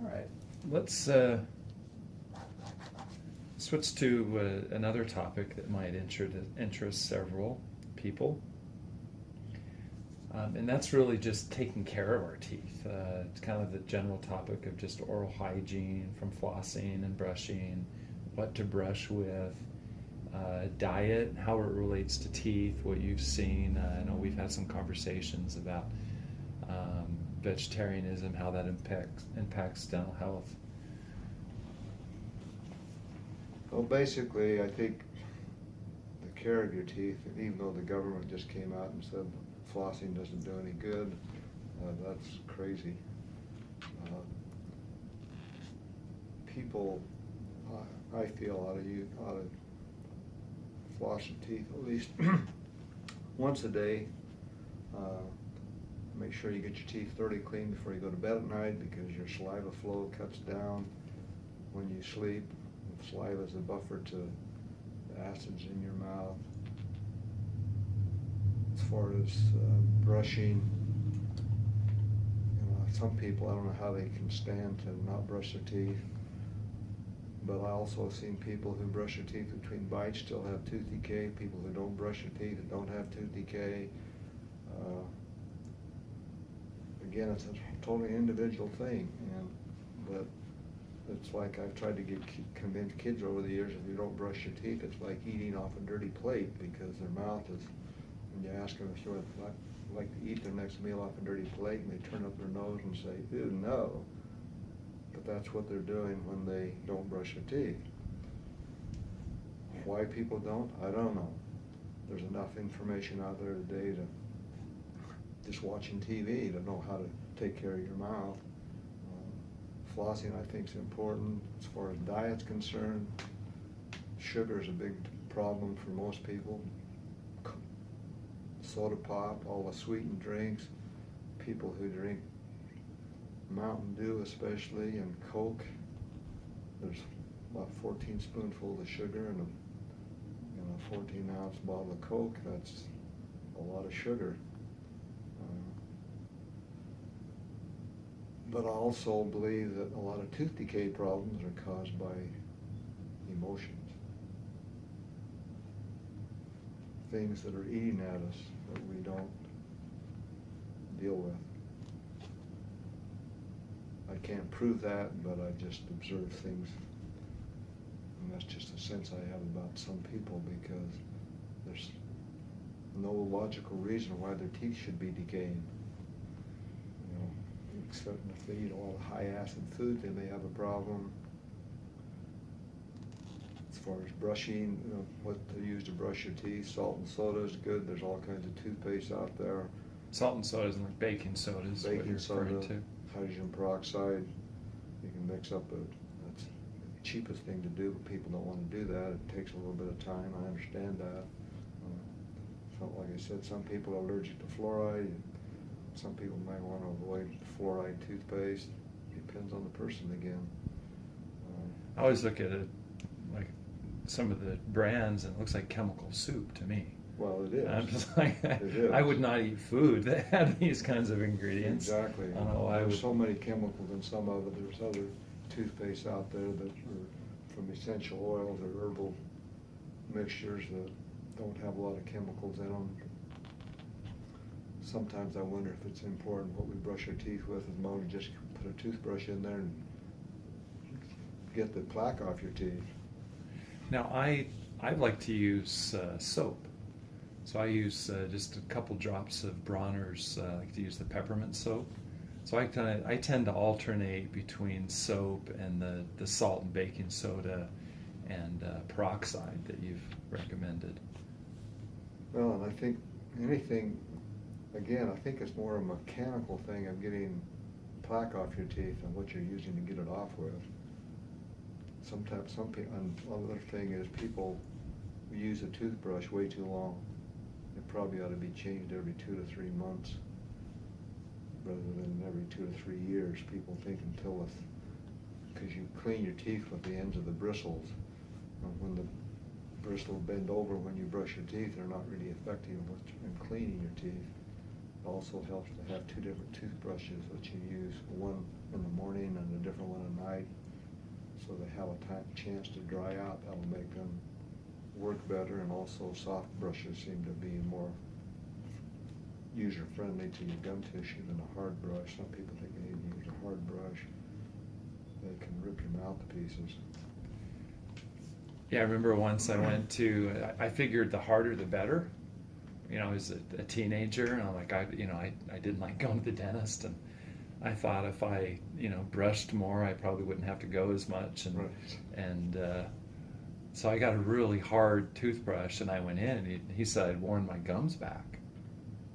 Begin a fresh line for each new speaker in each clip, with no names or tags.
All right, let's switch to another topic that might interest several people. And that's really just taking care of our teeth. It's kind of the general topic of just oral hygiene, from flossing and brushing, what to brush with, diet, how it relates to teeth, what you've seen. I know we've had some conversations about vegetarianism, how that impacts dental health.
Well, basically, I think the care of your teeth, even though the government just came out and said flossing doesn't do any good, that's crazy. People, I feel, ought to floss your teeth at least once a day. Make sure you get your teeth thoroughly clean before you go to bed at night, because your saliva flow cuts down when you sleep. Saliva is a buffer to the acids in your mouth. As far as brushing, some people, I don't know how they can stand to not brush their teeth. But I also have seen people who brush their teeth between bites still have tooth decay. People who don't brush their teeth and don't have tooth decay. Again, it's a totally individual thing, but it's like I've tried to convince kids over the years, if you don't brush your teeth, it's like eating off a dirty plate, because their mouth is, when you ask them if you would like to eat their next meal off a dirty plate, and they turn up their nose and say, ew, no. But that's what they're doing when they don't brush their teeth. Why people don't, I don't know. There's enough information out there today to just watching TV to know how to take care of your mouth. Flossing, I think, is important. As far as diet's concerned, sugar is a big problem for most people. Soda pop, all the sweetened drinks, people who drink Mountain Dew especially, and Coke, there's about 14 spoonfuls of sugar in a 14-ounce bottle of Coke. That's a lot of sugar. But I also believe that a lot of tooth decay problems are caused by emotions. Things that are eating at us that we don't deal with. I can't prove that, but I just observe things. And that's just a sense I have about some people, because there's no logical reason why their teeth should be decaying. Except if they eat a lot of high acid food, they may have a problem. As far as brushing, what to use to brush your teeth, salt and soda is good. There's all kinds of toothpaste out there.
Salt and soda is like baking soda is what you're referring to.
Hydrogen peroxide. You can mix up that's the cheapest thing to do, but people don't want to do that. It takes a little bit of time. I understand that. Like I said, some people are allergic to fluoride. Some people might want to avoid fluoride toothpaste. Depends on the person again.
I always look at it like some of the brands, and it looks like chemical soup to me.
Well, it is.
I'm just like,
it is.
I would not eat food that had these kinds of ingredients.
Exactly.
I don't know why
There's so many chemicals in some of it. There's other toothpaste out there that are from essential oils or herbal mixtures that don't have a lot of chemicals in them. Sometimes I wonder if it's important what we brush our teeth with, as long as just put a toothbrush in there and get the plaque off your teeth.
Now, I like to use soap. So I use just a couple drops of Bronner's. I like to use the peppermint soap. So I tend to alternate between soap and the salt and baking soda and peroxide that you've recommended.
Well, and I think anything, again, I think it's more a mechanical thing of getting plaque off your teeth and what you're using to get it off with. Sometimes some people, and another thing is people use a toothbrush way too long. It probably ought to be changed every 2 to 3 months rather than every 2 to 3 years. People think because you clean your teeth with the ends of the bristles. And when the bristles bend over when you brush your teeth, they're not really effective in cleaning your teeth. It also helps to have 2 different toothbrushes that you use, one in the morning and a different different one at night, so they have a chance to dry out. That'll make them work better, and also soft brushes seem to be more user-friendly to your gum tissue than a hard brush. Some people think they need to use a hard brush. They can rip your mouth to pieces.
Yeah, I remember once I went to, I figured the harder the better. You know, I was a teenager, and I'm like, I didn't like going to the dentist, and I thought if I, brushed more, I probably wouldn't have to go as much, and
Right.
and so I got a really hard toothbrush, and I went in, and he said I'd worn my gums back,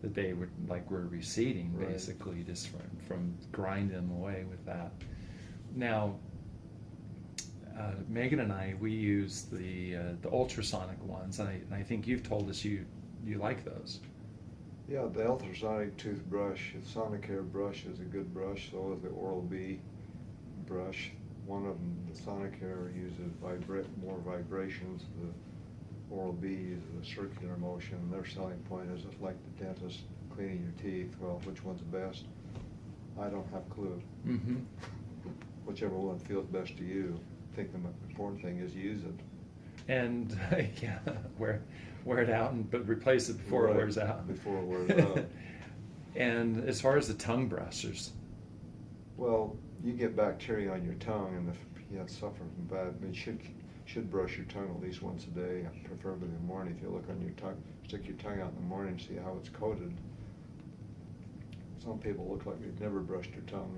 that they were receding,
Right.
basically, just from grinding them away with that. Now, Megan and I, we use the ultrasonic ones, and I think you've told us you like those.
Yeah, the ultrasonic toothbrush, the Sonicare brush is a good brush. So is the Oral-B brush. One of them, the Sonicare, uses more vibrations. The Oral-B uses a circular motion. Their selling point is it's like the dentist cleaning your teeth. Well, which one's best? I don't have a clue.
Mm-hmm.
Whichever one feels best to you. I think the important thing is use it.
And yeah, wear it out, but replace it before
Right,
it wears out.
before it wears out.
And as far as the tongue brushers,
Well, you get bacteria on your tongue, and if you suffer from bad, I mean, should brush your tongue at least once a day, preferably in the morning. If you look on your tongue, stick your tongue out in the morning, see how it's coated. Some people look like they've never brushed their tongue.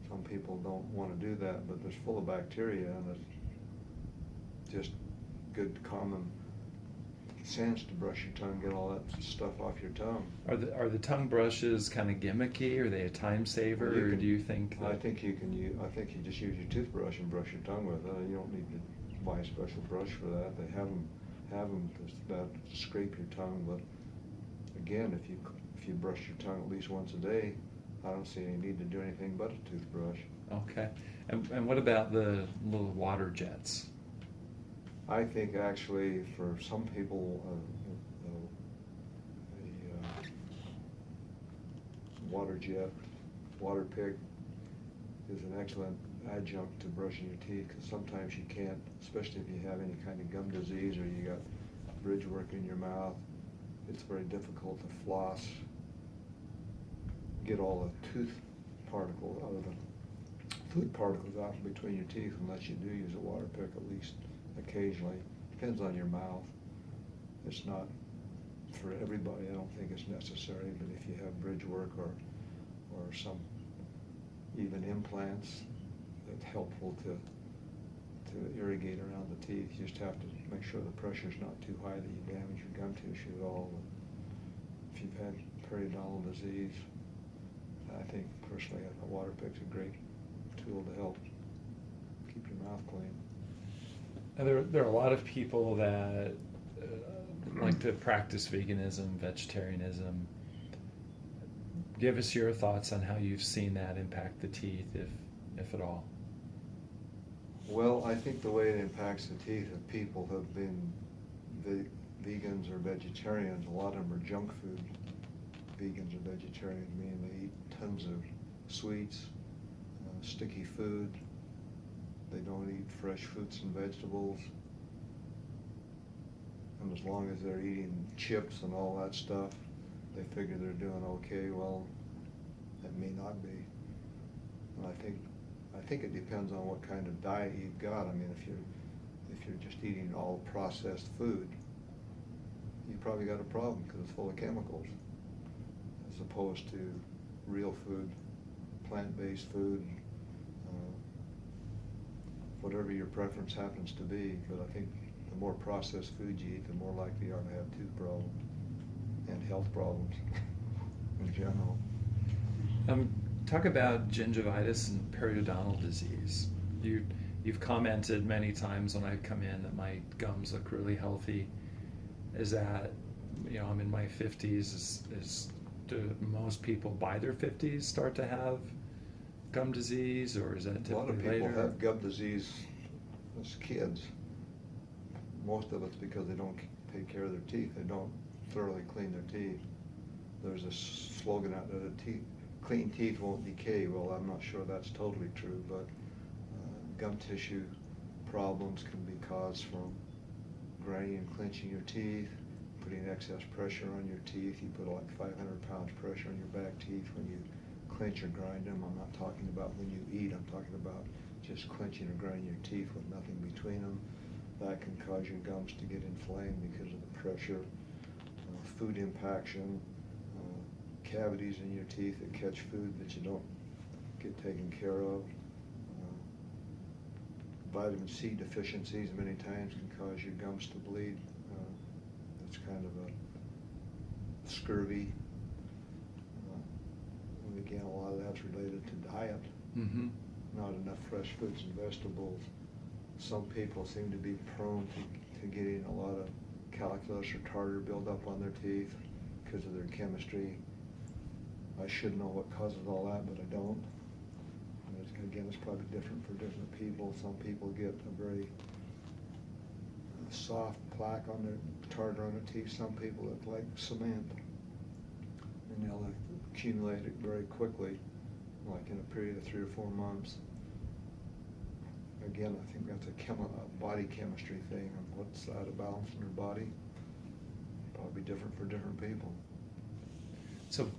Some people don't want to do that, but it's full of bacteria, and it's just good common sense to brush your tongue, get all that stuff off your tongue.
are the tongue brushes kind of gimmicky? Are they a time saver,
Well,
or do you think that?
I think you just use your toothbrush and brush your tongue with it. You don't need to buy a special brush for that. They have them just about to scrape your tongue. But again, if you brush your tongue at least once a day, I don't see any need to do anything but a toothbrush.
Okay. And what about the little water jets?
I think actually for some people, water jet, water pick is an excellent adjunct to brushing your teeth, because sometimes you can't, especially if you have any kind of gum disease or you got bridge work in your mouth, it's very difficult to floss, get all the tooth particles out of the food particles out from between your teeth, unless you do use a water pick at least occasionally. Depends on your mouth. It's not for everybody. I don't think it's necessary, but if you have bridge work or some even implants, it's helpful to irrigate around the teeth. You just have to make sure the pressure's not too high that you damage your gum tissue at all. If you've had periodontal disease, I think personally a water pick's a great tool to help keep your mouth clean.
And there are a lot of people that like to practice veganism, vegetarianism. Give us your thoughts on how you've seen that impact the teeth, if at all.
Well, I think the way it impacts the teeth, if people have been vegans or vegetarians, a lot of them are junk food vegans or vegetarians, meaning they eat tons of sweets, sticky food. They don't eat fresh fruits and vegetables. And as long as they're eating chips and all that stuff, they figure they're doing okay. Well, that may not be. And I think it depends on what kind of diet you've got. I mean, if you're just eating all processed food, you probably got a problem because it's full of chemicals, as opposed to real food, plant-based food, whatever your preference happens to be. But I think the more processed food you eat, the more likely you are to have tooth problems and health problems in general.
Talk about gingivitis and periodontal disease. You've commented many times when I've come in that my gums look really healthy. Is that, I'm in my 50s, do most people by their 50s start to have gum disease, or is that typically
A lot of people
later?
have gum disease as kids. Most of it's because they don't take care of their teeth. They don't thoroughly clean their teeth. There's a slogan out there that clean teeth won't decay. Well, I'm not sure that's totally true, but gum tissue problems can be caused from grinding and clenching your teeth, putting excess pressure on your teeth. You put like 500 pounds pressure on your back teeth when you clench or grind them. I'm not talking about when you eat. I'm talking about just clenching or grinding your teeth with nothing between them. That can cause your gums to get inflamed because of the pressure. Food impaction, cavities in your teeth that catch food that you don't get taken care of. Vitamin C deficiencies many times can cause your gums to bleed. That's kind of a scurvy. And again, a lot of that's related to diet.
Mm-hmm.
Not enough fresh fruits and vegetables. Some people seem to be prone to getting a lot of calculus or tartar buildup on their teeth because of their chemistry. I should know what causes all that, but I don't. And again, it's probably different for different people. Some people get a very soft plaque on their tartar on their teeth. Some people it's like cement, and they'll accumulate it very quickly, like in a period of 3 or 4 months. Again, I think that's a body chemistry thing, and what's out of balance in your body. Probably different for different people.
So,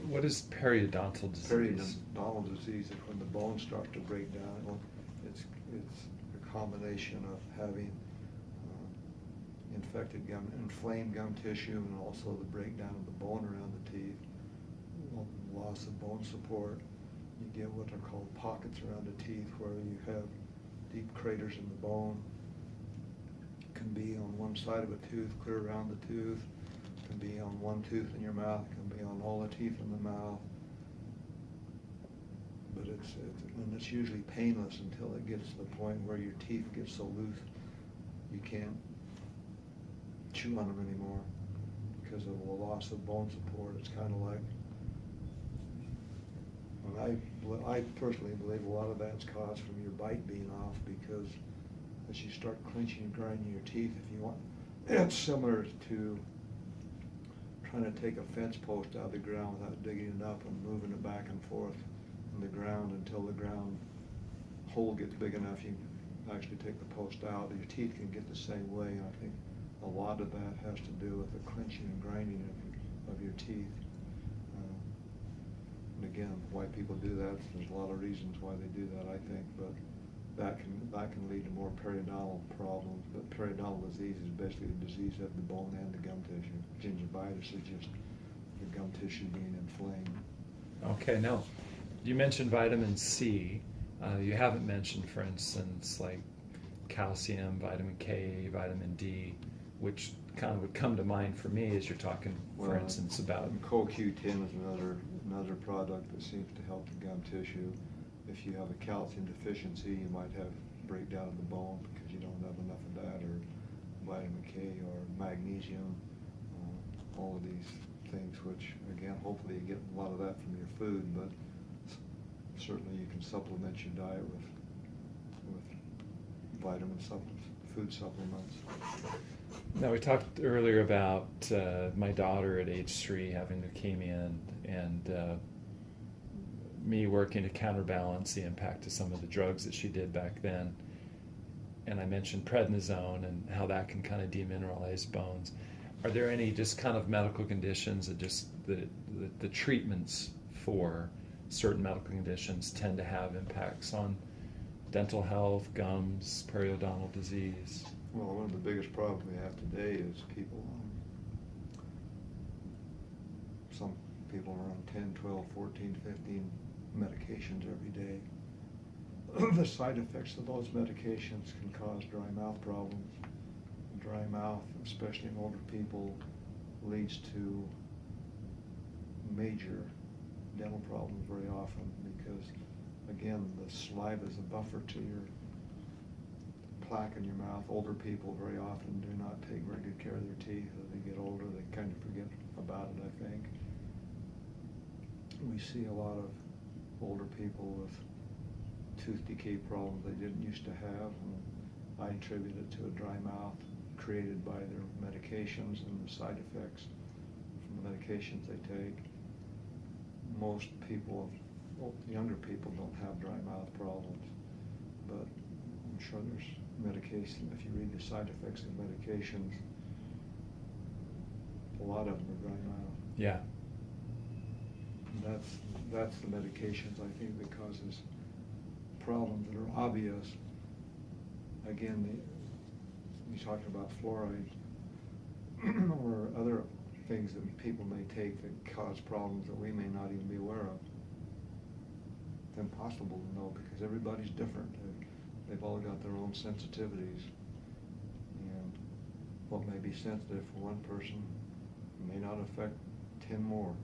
what is periodontal disease?
Periodontal disease is when the bones start to break down. It's a combination of having infected gum, inflamed gum tissue, and also the breakdown of the bone around the teeth. Loss of bone support. You get what are called pockets around the teeth, where you have deep craters in the bone. It can be on one side of a tooth, clear around the tooth. It can be on one tooth in your mouth. It can be on all the teeth in the mouth. But it's usually painless until it gets to the point where your teeth get so loose you can't chew on them anymore because of the loss of bone support. It's kind of like, I personally believe a lot of that's caused from your bite being off, because as you start clenching and grinding your teeth, if you want, it's similar to trying to take a fence post out of the ground without digging it up and moving it back and forth in the ground until the ground hole gets big enough you actually take the post out. Your teeth can get the same way, and I think a lot of that has to do with the clenching and grinding of your teeth. And again, why people do that, there's a lot of reasons why they do that, I think, but that can lead to more periodontal problems. But periodontal disease is basically a disease of the bone and the gum tissue. Gingivitis is just the gum tissue being inflamed.
Okay, now, you mentioned vitamin C. You haven't mentioned, for instance, like calcium, vitamin K, vitamin D, which kind of would come to mind for me as you're talking, for instance, about...
CoQ10 is another product that seems to help the gum tissue. If you have a calcium deficiency, you might have breakdown of the bone because you don't have enough of that, or vitamin K or magnesium, all of these things, which again, hopefully you get a lot of that from your food, but certainly you can supplement your diet with vitamin supplements, food supplements.
Now, we talked earlier about my daughter at age 3 having leukemia, and me working to counterbalance the impact of some of the drugs that she did back then. And I mentioned prednisone and how that can kind of demineralize bones. Are there any just kind of medical conditions that just the treatments for certain medical conditions tend to have impacts on dental health, gums, periodontal disease?
Well, one of the biggest problems we have today is people, some people are on 10, 12, 14, 15 medications every day. The side effects of those medications can cause dry mouth problems. Dry mouth, especially in older people, leads to major dental problems very often because, again, the saliva is a buffer to your plaque in your mouth. Older people very often do not take very good care of their teeth. As they get older, they kind of forget about it, I think. We see a lot of older people with tooth decay problems they didn't used to have, and I attribute it to a dry mouth created by their medications and the side effects from the medications they take. most people, well, younger people don't have dry mouth problems, but I'm sure there's medication. If you read the side effects of medications, a lot of them are dry mouth.
Yeah.
And that's the medications, I think, that causes problems that are obvious. Again, you're talking about fluoride or other things that people may take that cause problems that we may not even be aware of. It's impossible to know because everybody's different. They've all got their own sensitivities. And what may be sensitive for one person may not affect 10 more.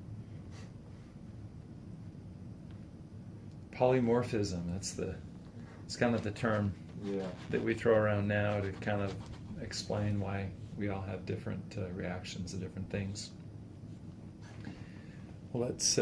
Polymorphism, it's kind of the term that we throw around now to kind of explain why we all have different reactions to different things. Well, let's